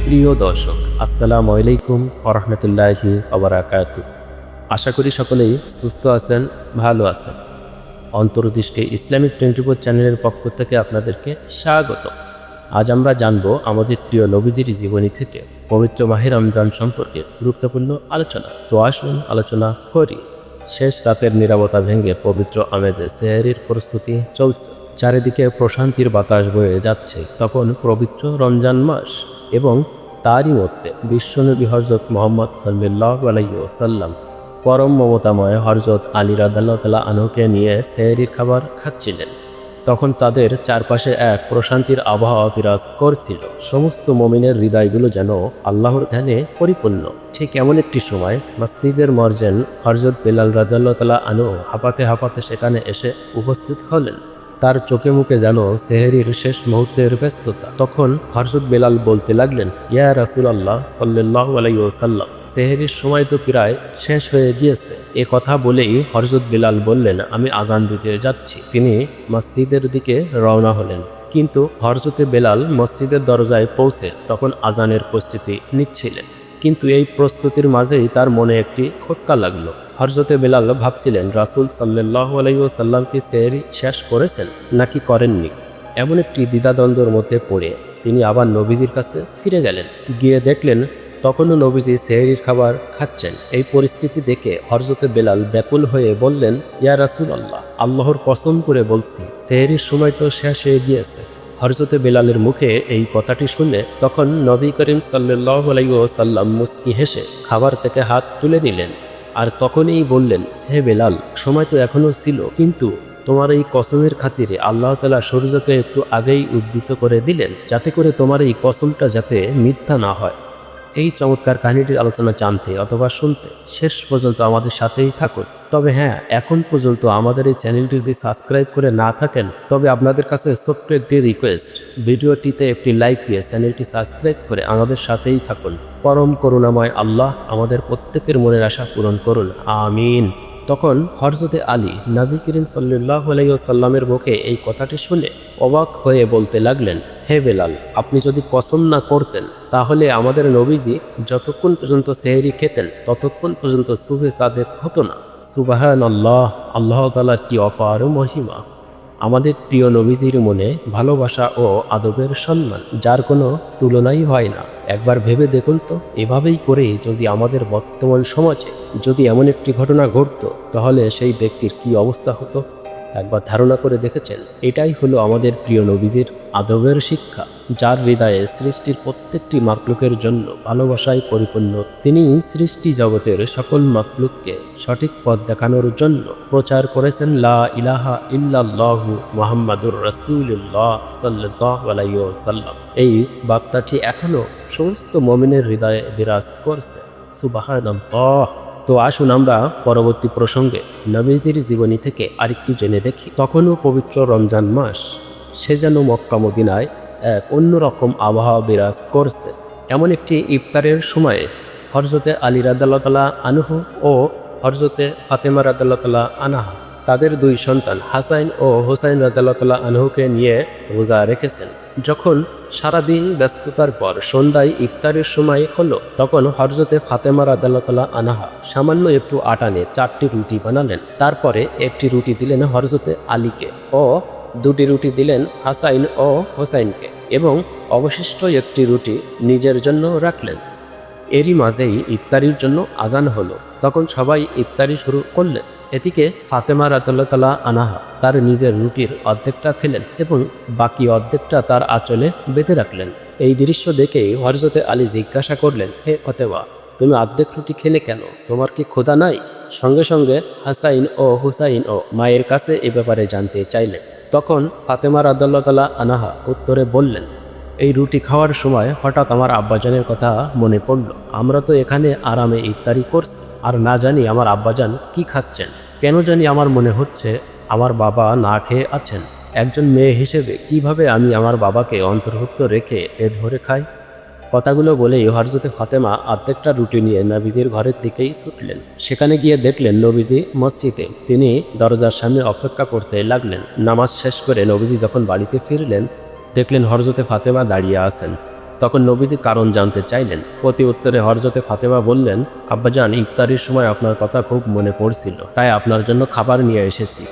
প্রিয় দর্শক, আসসালামু আলাইকুম ওয়া রাহমাতুল্লাহি ওয়া বারাকাতুহু। আশা করি সকলেই সুস্থ আছেন, ভালো আছেন। অন্তর্দৃষ্টি ইসলামিক 24 চ্যানেলের পক্ষ থেকে আপনাদেরকে স্বাগত। আজ আমরা জানব আমাদের প্রিয় নবীজির জীবনী থেকে পবিত্র মাহে রমজান সম্পর্কে গুরুত্বপূর্ণ আলোচনা। তো আসুন আলোচনা করি। শেষ রাতের নীরবতা ভেঙে পবিত্র আমেজে সেহরির প্রস্তুতি চলছে। চারিদিকে প্রশান্তির বাতাস বয়ে যাচ্ছে। তখন পবিত্র রমজান মাস এবং তারই মধ্যে বিশ্বনবী হযরত মুহাম্মদ সাল্লাল্লাহু আলাইহি ওয়াসাল্লাম পরম মমতাময় হযরত আলী রাদিয়াল্লাহু তাআলা আনহুকে নিয়ে সেহরির খাবার খাচ্ছিলেন। তখন তাদের চারপাশে এক প্রশান্তির আবহাওয়া বিরাজ করছিল। সমস্ত মুমিনের হৃদয়গুলো যেন আল্লাহর ধ্যানে পরিপূর্ণ। ঠিক এমন একটি সময় মসজিদের মুয়াজ্জিন হযরত বেলাল রাদিয়াল্লাহু তাআলা আনহু হাঁপাতে হাঁপাতে সেখানে এসে উপস্থিত হলেন। তার চোখে মুখে যেন সেহরির শেষ মুহূর্তের ব্যস্ততা। তখন হযরত বেলাল বলতে লাগলেন, ইয়া রাসূলুল্লাহ সাল্লাল্লাহু আলাইহি ওয়াসাল্লাম, সেহরির সময় তো প্রায় শেষ হয়ে গিয়েছে। এ কথা বলেই হযরত বেলাল বললেন, আমি আজান দিতে যাচ্ছি। তিনি মসজিদের দিকে রওনা হলেন। কিন্তু হযরত বেলাল মসজিদের দরজায় পৌঁছে তখন আজানের প্রস্তুতি নিচ্ছিলেন। কিন্তু এই প্রস্তুতির মাঝেই তার মনে একটি খটকা লাগলো। হযরতে বেলাল ভাবছিলেন, রাসূল সাল্লাল্লাহু আলাইহি ওয়াসাল্লাম কি সেহরি শেষ করেছেন নাকি করেননি। এমন একটি দ্বিধাদ্বন্দ্বের মধ্যে পড়ে তিনি আবার নবীজির কাছে ফিরে গেলেন। গিয়ে দেখলেন তখনও নবীজি সেহরির খাবার খাচ্ছেন। এই পরিস্থিতি দেখে হযরতে বেলাল ব্যাকুল হয়ে বললেন, ইয়া রাসূলুল্লাহ, আল্লাহর কসম করে বলছি, সেহরির সময় তো শেষ হয়ে গিয়েছে। হযরতে বেলালের মুখে এই কথাটি শুনে তখন নবী করিম সাল্লাল্লাহু আলাইহি ওয়াসাল্লাম মুস্কি হেসে খাবার থেকে হাত তুলে নিলেন। আর তখনই বললেন, হে বেলাল, সময় তো এখনও ছিল, কিন্তু তোমার এই কসমের খাতিরে আল্লাহ তাআলা সূর্যকে একটু আগেই উদ্দিত করে দিলেন, যাতে করে তোমার এই কসমটা যাতে মিথ্যা না হয়। এই চমৎকার কাহিনীটির আলোচনা জানতে অথবা শুনতে শেষ পর্যন্ত আমাদের সাথেই থাকুন। তবে হ্যাঁ, এখন পর্যন্ত আমাদের এই চ্যানেলটি যদি সাবস্ক্রাইব করে না থাকেন, তবে আপনাদের কাছে ছোট্ট একটি রিকোয়েস্ট, ভিডিওটিতে একটি লাইক দিয়ে চ্যানেলটি সাবস্ক্রাইব করে আমাদের সাথেই থাকুন। পরম করুণাময় আল্লাহ আমাদের প্রত্যেকের মনের আশা পূরণ করুন, আমিন। তখন হযরতে আলী নবী করিম সাল্লাল্লাহু আলাইহি ওয়াসাল্লামের মুখে এই কথাটি শুনে অবাক হয়ে বলতে লাগলেন, হে বেলাল, আপনি যদি কসম না করতেন তাহলে আমাদের নবীজি যতক্ষণ পর্যন্ত সেহরি খেতেন ততক্ষণ পর্যন্ত সুবহে সাদেক হতো না। সুবহানাল্লাহ, আল্লাহ তাআলার কি অপার মহিমা। আমাদের প্রিয় নবীজির মনে ভালোবাসা ও আদবের সম্মান যার কোনো তুলনাই হয় না। একবার ভেবে দেখুন তো, এভাবেই করে যদি আমাদের বর্তমান সমাজে যদি এমন একটি ঘটনা ঘটতো তাহলে সেই ব্যক্তির কি অবস্থা হতো। একবার ধারণা করে দেখেছেন? এটাই হলো আমাদের প্রিয় নবীজির আদবের শিক্ষা, যার হৃদয়ে সৃষ্টির প্রত্যেকটি মাখলুকের জন্য ভালোবাসায় পরিপূর্ণ। তিনি সৃষ্টি জগতের সকল মাখলুককে সঠিক পথ দেখানোর জন্য প্রচার করেছেন লা ইলাহা ইল্লাল্লাহু মুহাম্মাদুর রাসূলুল্লাহ সাল্লাল্লাহু আলাইহি ওয়াসাল্লাম। এই বার্তাটি এখনো সমস্ত মুমিনের হৃদয়ে বিরাজ করছে। সুবহানাল্লাহ। তো আসুন আমরা পরবর্তী প্রসঙ্গে নবীজির জীবনী থেকে আরেকটু জেনে দেখি। তখনও পবিত্র রমজান মাস, সে যেন মক্কা মদিনায় এক অন্যরকম আবহাওয়া বিরাজ করছে। এমন একটি ইফতারের সময়ে হযরতে আলী রাদিয়াল্লাহু তাআলা আনহু ও হযরতে ফাতেমা রাদিয়াল্লাহু তাআলা আনহা তাদের দুই সন্তান হাসান ও হুসাইন রাদিয়াল্লাহু তাআলা আনহুকে নিয়ে রোজা রেখেছেন। যখন সারাদিন ব্যস্ততার পর সন্ধ্যায় ইফতারের সময় হলো, তখন হযরতে ফাতেমা রাদিয়াল্লাহু তাআলা আনহা সামান্য একটু আটা নিয়ে 4টি রুটি বানালেন। তারপরে একটি রুটি দিলেন হযরতে আলীকে ও 2টি রুটি দিলেন হাসান ও হুসাইনকে এবং অবশিষ্ট একটি রুটি নিজের জন্য রাখলেন। এরই মাঝেই ইফতারির জন্য আজান হলো। তখন সবাই ইফতারি শুরু করলেন। এদিকে ফাতেমা রাদিয়াল্লাহু তাআলা আনহা তার নিজের রুটির অর্ধেকটা খেলেন এবং বাকি অর্ধেকটা তার আঁচলে বেঁধে রাখলেন। এই দৃশ্য দেখেই হযরতে আলী জিজ্ঞাসা করলেন, হে ফাতেমা, তুমি অর্ধেক রুটি খেলে কেন? তোমার কি ক্ষুধা নাই? সঙ্গে সঙ্গে হাসান ও হুসাইন ও মায়ের কাছে এ ব্যাপারে জানতে চাইলেন। তখন ফাতেমা রাদিয়াল্লাহু তাআলা আনহা উত্তরে বললেন, এই রুটি খাওয়ার সময় হঠাৎ আমার আব্বাজানের কথা মনে পড়ল। আমরা তো এখানে আরামে ইফতারি করছি, আর না জানি আমার আব্বাজান কি খাচ্ছেন। কেন জানি আমার মনে হচ্ছে আমার বাবা না খেয়ে আছেন। একজন মেয়ে হিসেবে কিভাবে আমি আমার বাবাকে অন্তর্ভুক্ত রেখে পেট ভরে খাই? কথাগুলো বলেই হযরতে ফাতেমা অর্ধেকটা রুটি নিয়ে নবীজির ঘরের দিকেই ছুটলেন। সেখানে গিয়ে দেখলেন নবীজি মসজিদে। তিনি দরজার সামনে অপেক্ষা করতে লাগলেন। নামাজ শেষ করে নবীজি যখন বাড়িতে ফিরলেন, দেখলেন হযরতে ফাতেমা দাঁড়িয়ে আছেন। তখন নবীজি কারণ জানতে চাইলেন। প্রতি উত্তরে হযরতে ফাতেমা বললেন, আব্বাজান, ইফতারির সময় আপনার কথা খুব মনে পড়ছিল, তাই আপনার জন্য খাবার নিয়ে এসেছি।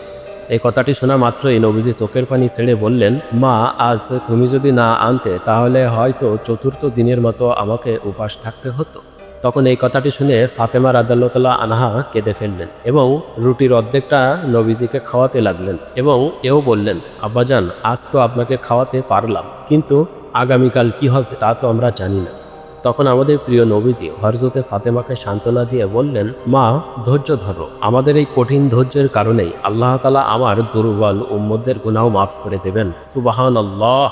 এই কথাটি শোনা মাত্রই নবীজি চোখের পানি ছেড়ে বললেন, মা, আজ তুমি যদি না আনতে তাহলে হয়তো চতুর্থ দিনের মতো আমাকে উপাস থাকতে হতো। তখন এই কথাটি শুনে ফাতেমা রাদিয়াল্লাহু আনহা কেঁদে ফেললেন এবং রুটির অর্ধেকটা নবীজিকে খাওয়াতে লাগলেন এবং এও বললেন, আব্বাজান, আজ তো আপনাকে খাওয়াতে পারলাম, কিন্তু আগামীকাল কি হবে তা তো আমরা জানি না। তখন আমাদের প্রিয় নবীজি হযরতে ফাতেমাকে সান্ত্বনা দিয়ে বললেন, মা, ধৈর্য ধরো। আমাদের এই কঠিন ধৈর্যের কারণেই আল্লাহ তাআলা আমার দুর্বল উম্মতদের গুনাহ মাফ করে দেবেন। সুবহানাল্লাহ!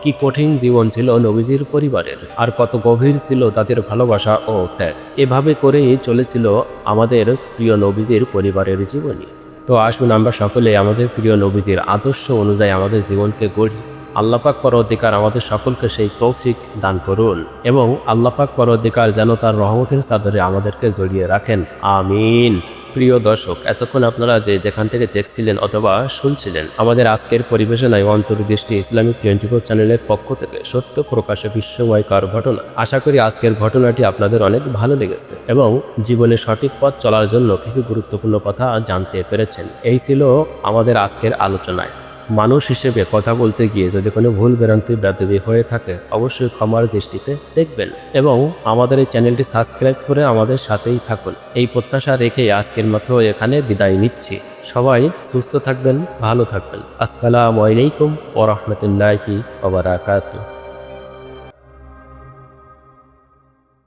কি কঠিন জীবন ছিল নবীজির পরিবারের, আর কত গভীর ছিল তাদের ভালোবাসা ও ত্যাগ। এভাবে করেই চলেছিল আমাদের প্রিয় নবীজির পরিবারের জীবনী। তো আসুন আমরা সকলে আমাদের প্রিয় নবীজির আদর্শ অনুযায়ী আমাদের জীবনকে গড়ি। আল্লাহ পাক পরওয়ারদিগার আমাদের সকলকে সেই তৌফিক দান করুন এবং আল্লাহ পাক পরওয়ারদিগার যেন তার রহমতের চাদরে আমাদেরকে জড়িয়ে রাখেন। আমিন। প্রিয় দর্শক, এতক্ষণ আপনারা যেখান থেকে দেখছিলেন অথবা শুনছিলেন, আমাদের আজকের পরিবেশনায় অন্তর্দৃষ্টি ইসলামিক 24 চ্যানেলের পক্ষ থেকে সত্য প্রকাশে বিস্ময়কর ঘটনা। আশা করি আজকের ঘটনাটি আপনাদের অনেক ভালো লেগেছে এবং জীবনে সঠিক পথ চলার জন্য কিছু গুরুত্বপূর্ণ কথা জানতে পেরেছেন। এই ছিল আমাদের আজকের আলোচনায়। মানুষ হিসেবে কথা বলতে গিয়ে যদি কোনো ভুল ভ্রান্তি ব্যাধি হয়ে থাকে অবশ্যই ক্ষমার দৃষ্টিতে দেখবেন এবং আমাদের এই চ্যানেলটি সাবস্ক্রাইব করে আমাদের সাথেই থাকুন। এই প্রত্যাশা রেখে আজকের মতো এখানে বিদায় নিচ্ছি। সবাই সুস্থ থাকবেন, ভালো থাকবেন। আসসালামু আলাইকুম ওয়া রাহমাতুল্লাহি ওয়া বারাকাতুহু।